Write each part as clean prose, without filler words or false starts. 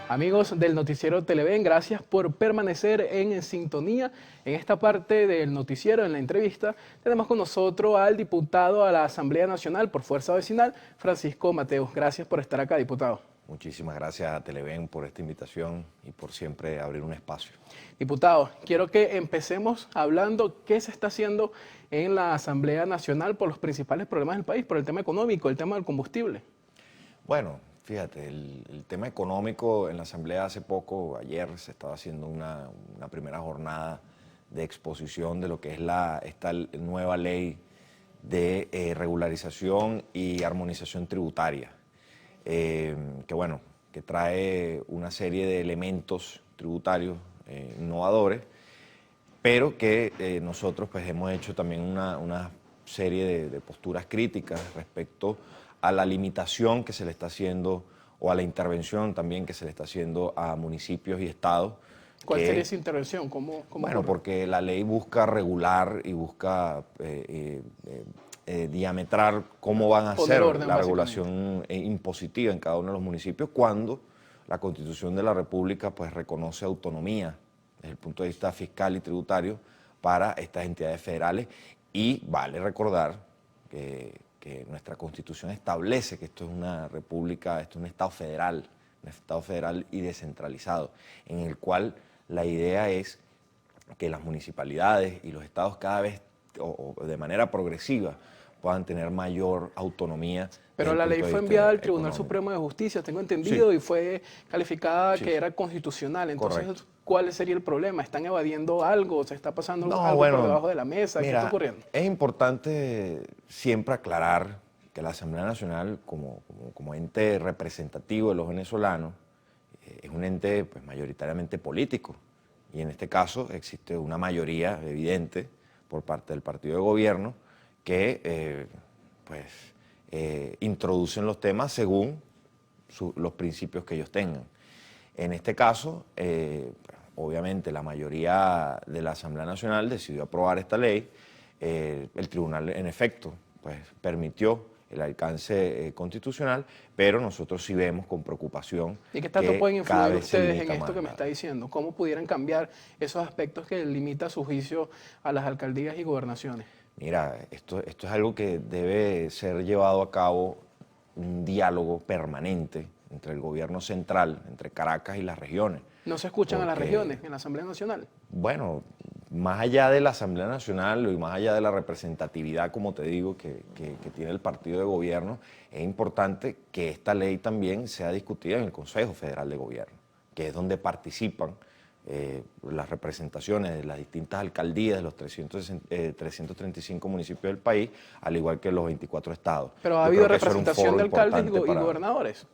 Amigos del noticiero Televen, gracias por permanecer en sintonía. En esta parte del noticiero, en la entrevista, tenemos con nosotros al diputado a la Asamblea Nacional por Fuerza Vecinal, Francisco Mateus. Gracias por estar acá, diputado. Muchísimas gracias a Televen por esta invitación y por siempre abrir un espacio. Diputado, quiero que empecemos hablando qué se está haciendo en la Asamblea Nacional por los principales problemas del país, por el tema económico, el tema del combustible. Bueno, fíjate, el tema económico en la Asamblea hace poco, ayer, se estaba haciendo una primera jornada de exposición de lo que es esta nueva ley de regularización y armonización tributaria, que trae una serie de elementos tributarios innovadores, pero que nosotros pues hemos hecho también una serie de posturas críticas respecto a la limitación que se le está haciendo o a la intervención también que se le está haciendo a municipios y estados. ¿Cuál sería esa intervención? ¿Cómo Bueno, ocurre? porque la ley busca regular y busca diametrar cómo van a Poner ser orden, la básicamente. regulación impositiva en cada uno de los municipios cuando la Constitución de la República pues reconoce autonomía desde el punto de vista fiscal y tributario para estas entidades federales, y vale recordar que nuestra Constitución establece que esto es una república, esto es un Estado federal y descentralizado, en el cual la idea es que las municipalidades y los estados cada vez o de manera progresiva puedan tener mayor autonomía desde Pero el la ley punto de fue vista enviada al Tribunal económico. Supremo de Justicia, tengo entendido, Sí, y fue calificada sí, que era constitucional. Entonces, correcto. ¿cuál sería el problema? ¿Están evadiendo algo? ¿Se está pasando No, algo por bueno, debajo de la mesa? ¿Qué está mira, ocurriendo? es importante siempre aclarar que la Asamblea Nacional, como ente representativo de los venezolanos, es un ente pues, mayoritariamente político. Y en este caso existe una mayoría evidente por parte del partido de gobierno que introducen los temas según los principios que ellos tengan. En este caso, obviamente la mayoría de la Asamblea Nacional decidió aprobar esta ley. El tribunal, en efecto, pues, permitió el alcance constitucional, pero nosotros sí vemos con preocupación ¿Y qué tanto que pueden cada influir vez se ustedes en limita esto más que me está diciendo? ¿Cómo pudieran cambiar esos aspectos que limita su juicio a las alcaldías y gobernaciones? Mira, esto es algo que debe ser llevado a cabo, un diálogo permanente entre el gobierno central, entre Caracas y las regiones, ¿No se escuchan a las porque, regiones en la Asamblea Nacional? bueno, más allá de la Asamblea Nacional y más allá de la representatividad, como te digo, que tiene el partido de gobierno, es importante que esta ley también sea discutida en el Consejo Federal de Gobierno, que es donde participan las representaciones de las distintas alcaldías de los 335 municipios del país, al igual que los 24 estados. Pero ha Yo habido creo que eso era un representación foro de alcaldes importante y para... gobernadores.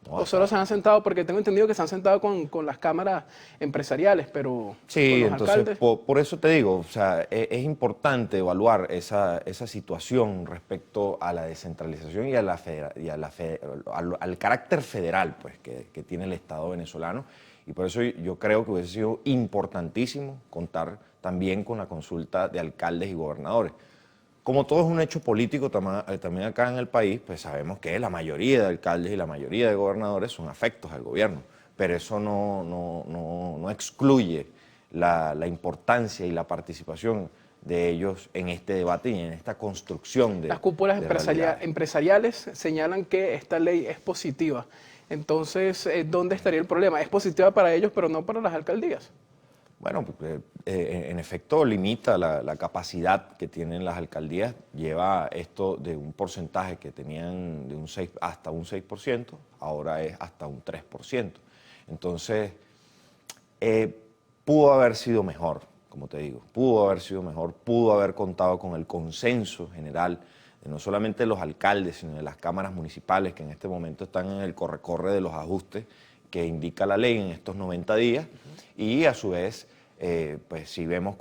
No, O o solo sea, se han sentado, porque tengo entendido que se han sentado con las cámaras empresariales, pero con sí, los entonces alcaldes. por eso te digo, o sea, es importante evaluar esa situación respecto a la descentralización y al carácter federal pues, que tiene el Estado venezolano, y por eso yo creo que hubiese sido importantísimo contar también con la consulta de alcaldes y gobernadores. Como todo es un hecho político también acá en el país, pues sabemos que la mayoría de alcaldes y la mayoría de gobernadores son afectos al gobierno, pero eso no excluye la importancia y la participación de ellos en este debate y en esta construcción Las cúpulas de realidades. empresariales señalan que esta ley es positiva. Entonces, ¿dónde estaría el problema? Es positiva para ellos, pero no para las alcaldías. Bueno, porque, en efecto limita la capacidad que tienen las alcaldías, lleva esto de un porcentaje que tenían de un 6, hasta un 6%, ahora es hasta un 3%. Entonces, pudo haber sido mejor, como te digo, pudo haber sido mejor, pudo haber contado con el consenso general de no solamente los alcaldes, sino de las cámaras municipales que en este momento están en el corre-corre de los ajustes que indica la ley en estos 90 días, y a su vez, pues sí vemos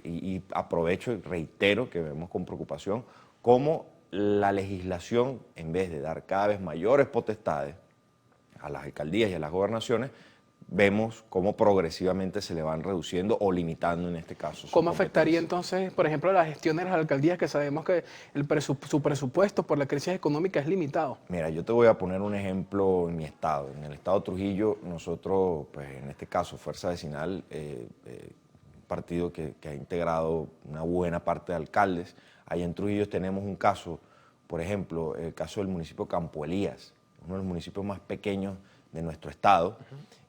y aprovecho y reitero que vemos con preocupación cómo la legislación, en vez de dar cada vez mayores potestades a las alcaldías y a las gobernaciones, vemos cómo progresivamente se le van reduciendo o limitando en este caso. ¿Cómo afectaría entonces, por ejemplo, las gestiones de las alcaldías, que sabemos que su presupuesto por la crisis económica es limitado? Mira, yo te voy a poner un ejemplo en mi estado. En el estado de Trujillo, nosotros, pues en este caso, Fuerza Vecinal, un partido que ha integrado una buena parte de alcaldes. Ahí en Trujillo tenemos un caso, por ejemplo, el caso del municipio Campo Elías, uno de los municipios más pequeños de nuestro estado,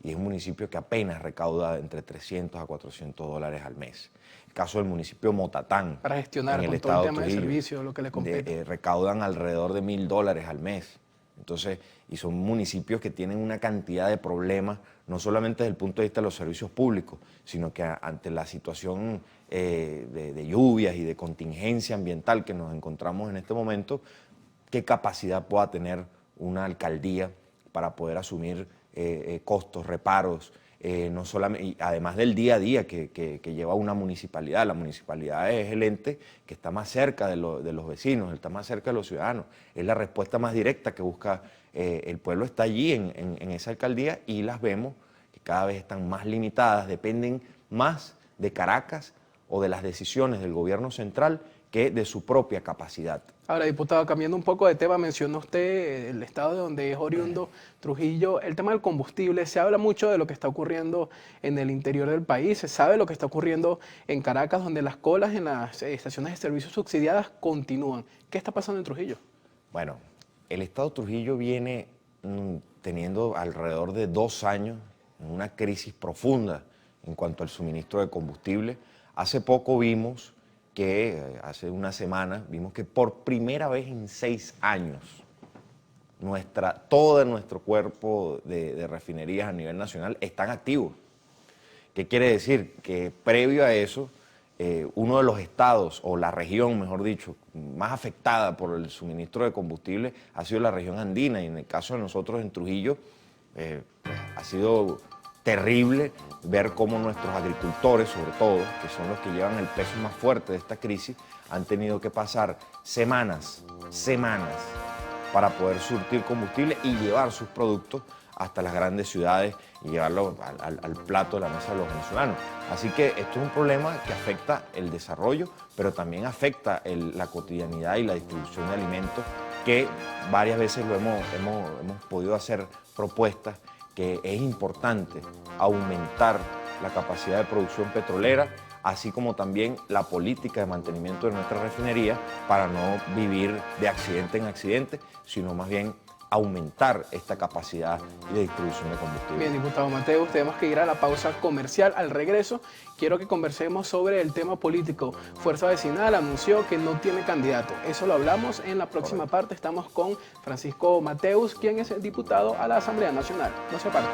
y es un municipio que apenas recauda entre 300 a 400 dólares al mes. El caso del municipio Motatán, para gestionar en el con todo estado el tema de Trujillo, servicios, lo que le compete. recaudan alrededor de $1000 al mes. Entonces, y son municipios que tienen una cantidad de problemas, no solamente desde el punto de vista de los servicios públicos, sino que ante la situación de lluvias y de contingencia ambiental que nos encontramos en este momento, qué capacidad pueda tener una alcaldía para poder asumir costos, reparos, no solamente, y además del día a día que lleva una municipalidad. La municipalidad es el ente que está más cerca de los vecinos, está más cerca de los ciudadanos, es la respuesta más directa que busca el pueblo. Está allí en esa alcaldía, y las vemos que cada vez están más limitadas, dependen más de Caracas o de las decisiones del gobierno central que de su propia capacidad. Ahora, diputado, cambiando un poco de tema, mencionó usted el estado de donde es oriundo, Trujillo, el tema del combustible. Se habla mucho de lo que está ocurriendo en el interior del país, se sabe lo que está ocurriendo en Caracas, donde las colas en las estaciones de servicios subsidiadas continúan. ¿Qué está pasando en Trujillo? Bueno, el estado de Trujillo viene teniendo alrededor de 2 años en una crisis profunda en cuanto al suministro de combustible. Hace poco vimos que, hace una semana, vimos que por primera vez en 6 años, todo nuestro cuerpo de refinerías a nivel nacional están activos. ¿Qué quiere decir? Que previo a eso, uno de los estados, o la región, mejor dicho, más afectada por el suministro de combustible ha sido la región andina, y en el caso de nosotros en Trujillo, ha sido terrible ver cómo nuestros agricultores, sobre todo, que son los que llevan el peso más fuerte de esta crisis, han tenido que pasar semanas para poder surtir combustible y llevar sus productos hasta las grandes ciudades y llevarlo al plato de la mesa de los venezolanos. Así que esto es un problema que afecta el desarrollo, pero también afecta la cotidianidad y la distribución de alimentos, que varias veces hemos podido hacer propuestas que es importante aumentar la capacidad de producción petrolera, así como también la política de mantenimiento de nuestras refinerías, para no vivir de accidente en accidente, sino más bien aumentar esta capacidad de distribución de combustible. Bien, diputado Mateus, tenemos que ir a la pausa comercial. Al regreso, quiero que conversemos sobre el tema político. Fuerza Vecinal anunció que no tiene candidato. Eso lo hablamos en la próxima parte. Estamos con Francisco Mateus, quien es diputado a la Asamblea Nacional. No se aparten.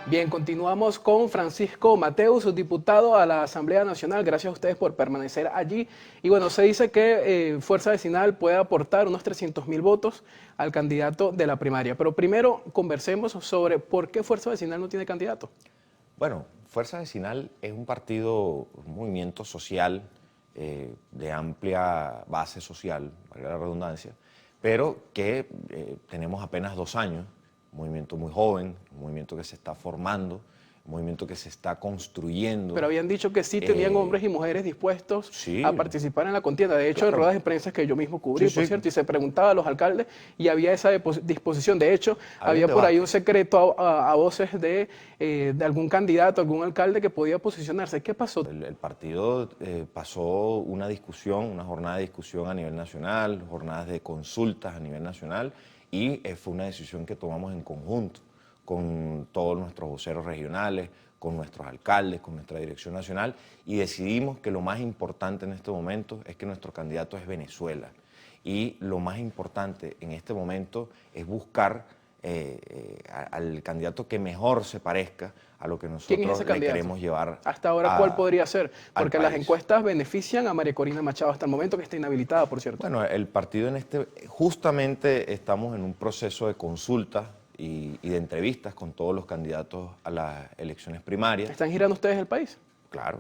Bien, continuamos con Francisco Mateus, diputado a la Asamblea Nacional. Gracias a ustedes por permanecer allí. Y bueno, se dice que Fuerza Vecinal puede aportar unos 300.000 votos al candidato de la primaria. Pero primero conversemos sobre por qué Fuerza Vecinal no tiene candidato. Bueno, Fuerza Vecinal es un partido, un movimiento social de amplia base social, valga la redundancia, pero que tenemos apenas 2 años. Un movimiento muy joven, un movimiento que se está formando, un movimiento que se está construyendo. Pero habían dicho que sí tenían hombres y mujeres dispuestos a participar en la contienda. De hecho, en ruedas de prensa que yo mismo cubrí, por cierto, y se preguntaba a los alcaldes y había esa disposición. De hecho, había por ahí un secreto a voces de algún candidato, algún alcalde que podía posicionarse. ¿Qué pasó? El partido pasó una discusión, una jornada de discusión a nivel nacional, jornadas de consultas a nivel nacional, y fue una decisión que tomamos en conjunto con todos nuestros voceros regionales, con nuestros alcaldes, con nuestra dirección nacional, y decidimos que lo más importante en este momento es que nuestro candidato es Venezuela. Y lo más importante en este momento es buscar al candidato que mejor se parezca a lo que nosotros le queremos llevar. Hasta ahora, ¿cuál podría ser? Porque las encuestas benefician a María Corina Machado hasta el momento, que está inhabilitada, por cierto. Bueno, el partido justamente estamos en un proceso de consulta y de entrevistas con todos los candidatos a las elecciones primarias. ¿Están girando ustedes el país? Claro,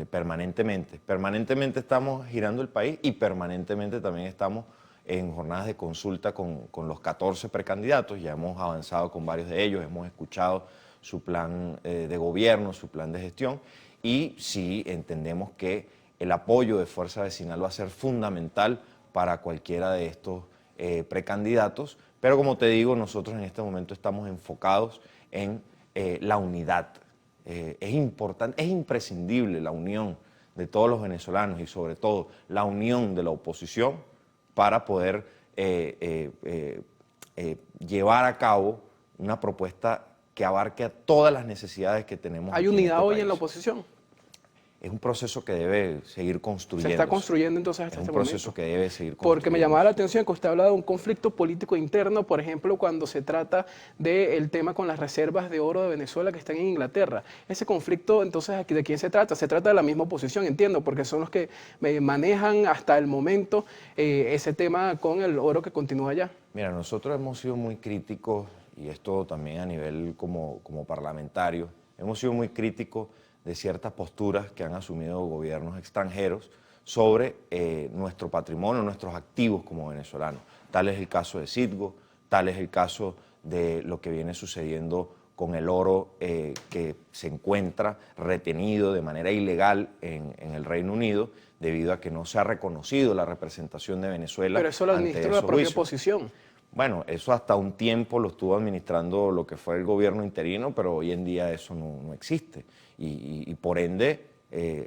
permanentemente. Permanentemente estamos girando el país y permanentemente también estamos en jornadas de consulta con los 14 precandidatos. Ya hemos avanzado con varios de ellos, hemos escuchado su plan de gobierno, su plan de gestión, y sí entendemos que el apoyo de Fuerza Vecinal va a ser fundamental para cualquiera de estos precandidatos, pero como te digo, nosotros en este momento estamos enfocados en la unidad. Es importante, es imprescindible la unión de todos los venezolanos y sobre todo la unión de la oposición para poder llevar a cabo una propuesta que abarque a todas las necesidades que tenemos. ¿Hay unidad hoy en la oposición? Es un proceso que debe seguir construyendo. Se está construyendo entonces hasta este momento. Es un proceso que debe seguir construyendo. Porque me llamaba la atención que usted habla de un conflicto político interno, por ejemplo, cuando se trata del tema con las reservas de oro de Venezuela que están en Inglaterra. Ese conflicto, entonces, ¿de quién se trata? Se trata de la misma oposición, entiendo, porque son los que manejan hasta el momento ese tema con el oro que continúa allá. Mira, nosotros hemos sido muy críticos, y esto también a nivel como parlamentario, hemos sido muy críticos de ciertas posturas que han asumido gobiernos extranjeros sobre nuestro patrimonio, nuestros activos como venezolanos. Tal es el caso de Citgo, tal es el caso de lo que viene sucediendo con el oro que se encuentra retenido de manera ilegal en el Reino Unido, debido a que no se ha reconocido la representación de Venezuela. Pero eso lo administra la propia oposición. Bueno, eso hasta un tiempo lo estuvo administrando lo que fue el gobierno interino, pero hoy en día eso no existe. Y por ende,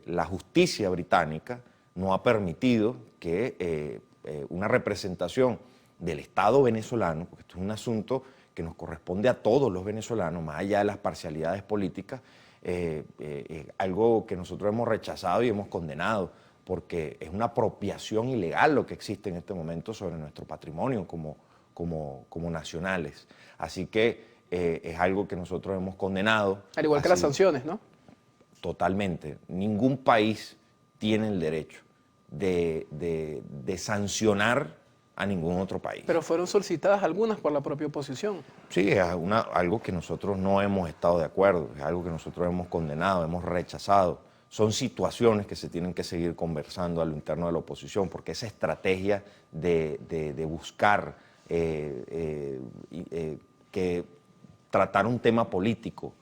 la justicia británica no ha permitido que una representación del Estado venezolano, porque esto es un asunto que nos corresponde a todos los venezolanos, más allá de las parcialidades políticas, algo que nosotros hemos rechazado y hemos condenado, porque es una apropiación ilegal lo que existe en este momento sobre nuestro patrimonio como nacionales. Así que es algo que nosotros hemos condenado. Al igual que las sanciones, ¿no? Totalmente. Ningún país tiene el derecho de sancionar a ningún otro país. Pero fueron solicitadas algunas por la propia oposición. Sí, es algo que nosotros no hemos estado de acuerdo, es algo que nosotros hemos condenado, hemos rechazado. Son situaciones que se tienen que seguir conversando a lo interno de la oposición, porque esa estrategia de buscar que tratar un tema político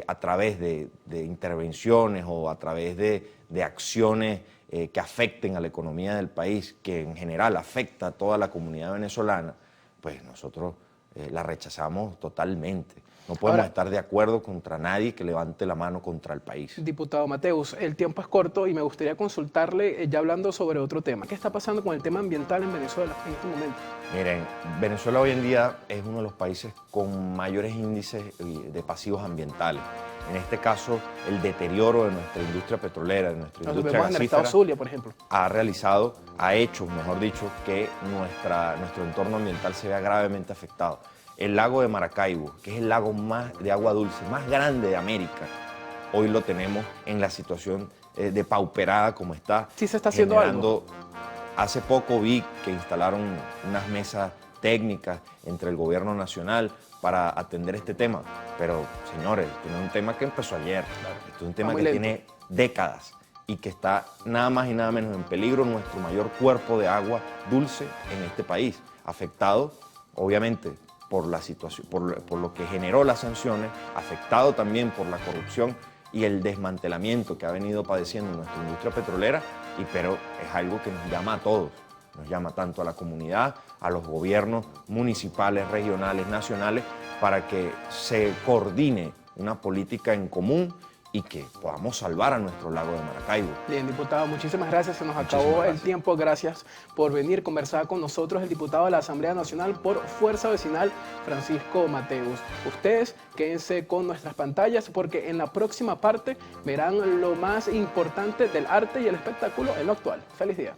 a través de intervenciones o a través de acciones que afecten a la economía del país, que en general afecta a toda la comunidad venezolana, pues nosotros la rechazamos totalmente. No podemos estar de acuerdo contra nadie que levante la mano contra el país. Diputado Mateus, el tiempo es corto y me gustaría consultarle, ya hablando sobre otro tema. ¿Qué está pasando con el tema ambiental en Venezuela en este momento? Miren, Venezuela hoy en día es uno de los países con mayores índices de pasivos ambientales. En este caso, el deterioro de nuestra industria petrolera, de nuestra industria gasífera, en el estado Zulia, por ejemplo, ha hecho, mejor dicho, que nuestro entorno ambiental se vea gravemente afectado. El lago de Maracaibo, que es el lago de agua dulce más grande de América, hoy lo tenemos en la situación depauperada como está. Sí se está haciendo algo. Hace poco vi que instalaron unas mesas técnicas entre el gobierno nacional para atender este tema, pero señores, esto no es un tema que empezó ayer, esto es un tema que tiene décadas y que está nada más y nada menos en peligro nuestro mayor cuerpo de agua dulce en este país, afectado obviamente por la situación, por lo que generó las sanciones, afectado también por la corrupción y el desmantelamiento que ha venido padeciendo nuestra industria petrolera, pero es algo que nos llama a todos, nos llama tanto a la comunidad, a los gobiernos municipales, regionales, nacionales, para que se coordine una política en común y que podamos salvar a nuestro lago de Maracaibo. Bien, diputado, muchísimas gracias. Se nos acabó el tiempo. Gracias por venir a conversar con nosotros, el diputado de la Asamblea Nacional por Fuerza Vecinal, Francisco Mateus. Ustedes quédense con nuestras pantallas porque en la próxima parte verán lo más importante del arte y el espectáculo en lo actual. ¡Feliz día!